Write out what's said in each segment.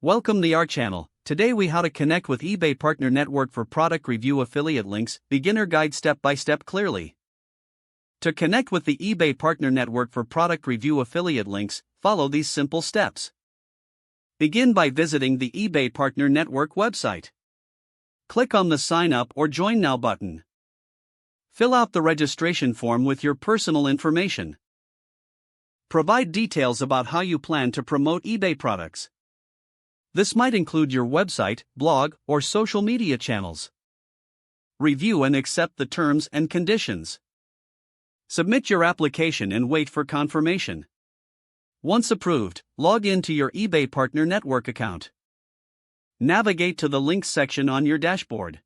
Welcome to our channel. Today we how to connect with eBay Partner Network for product review affiliate links, beginner guide step by step clearly. To connect with the eBay Partner Network for product review affiliate links, follow these simple steps. Begin by visiting the eBay Partner Network website. Click on the Sign Up or Join Now button. Fill out the registration form with your personal information. Provide details about how you plan to promote eBay products. This might include your website, blog, or social media channels. Review and accept the terms and conditions. Submit your application and wait for confirmation. Once approved, log in to your eBay Partner Network account. Navigate to the Links section on your dashboard.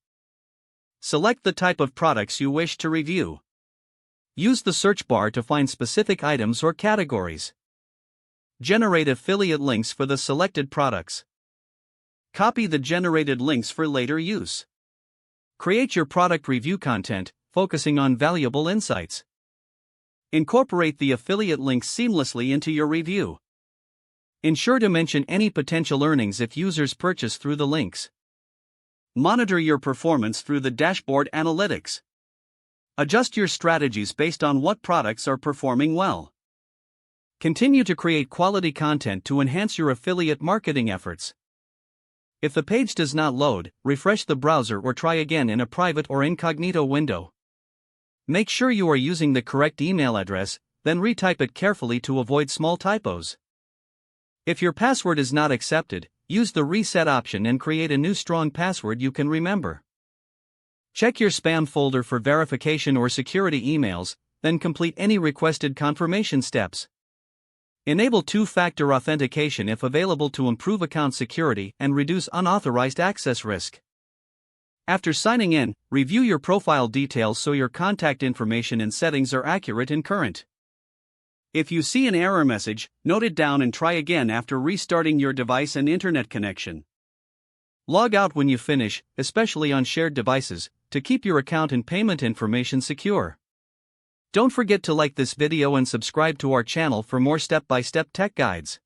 Select the type of products you wish to review. Use the search bar to find specific items or categories. Generate affiliate links for the selected products. Copy the generated links for later use. Create your product review content, focusing on valuable insights. Incorporate the affiliate links seamlessly into your review. Ensure to mention any potential earnings if users purchase through the links. Monitor your performance through the dashboard analytics. Adjust your strategies based on what products are performing well. Continue to create quality content to enhance your affiliate marketing efforts. If the page does not load, refresh the browser or try again in a private or incognito window. Make sure you are using the correct email address, then retype it carefully to avoid small typos. If your password is not accepted, use the reset option and create a new strong password you can remember. Check your spam folder for verification or security emails, then complete any requested confirmation steps. Enable two-factor authentication if available to improve account security and reduce unauthorized access risk. After signing in, review your profile details so your contact information and settings are accurate and current. If you see an error message, note it down and try again after restarting your device and internet connection. Log out when you finish, especially on shared devices, to keep your account and payment information secure. Don't forget to like this video and subscribe to our channel for more step-by-step tech guides.